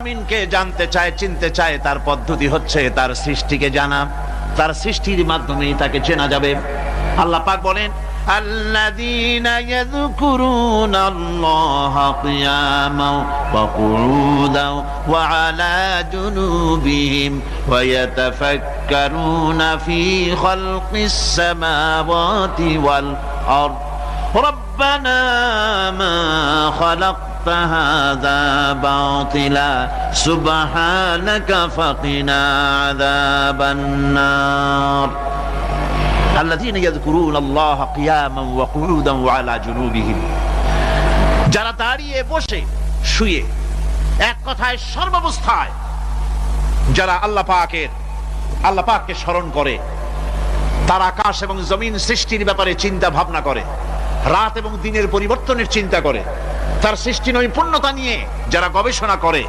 আমিনকে জানতে চায়, চিনতে চায়, তার পদ্ধতি হচ্ছে তার সৃষ্টিকে জানা। তার সৃষ্টির মাধ্যমেই তাকে চেনা যাবে। আল্লাহ পাক বলেন, আল্লাযীনা ইয়াযকুরুনাল্লাহা কিয়ামান ওয়া কুউদান ওয়া আলা জুনুবিহিম ওয়া ইয়াতাফাক্কারুনা ফী খালকিস সামাওয়াতি ওয়াল আরদ রব্বানা মা খালাকতা হাযা বাতিলা সুবহানাকা ফাকিনা আযাবান নার। আল্লাযীনা ইয়াযকুরুনাল্লাহা কিয়ামান ওয়া কুউদান ওয়া আলা জুনুবিহিম, যারা দাঁড়িয়ে, বসে, শুয়ে, এক কথায় সর্বাবস্থায় যারা আল্লাহ পাককে স্মরণ করে, তার আকাশ এবং জমিন সৃষ্টির ব্যাপারে চিন্তা ভাবনা করে, রাত এবং দিনের পরিবর্তনের চিন্তা করে, তার সৃষ্টি নৈপুণ্যতা নিয়ে যারা গবেষণা করে,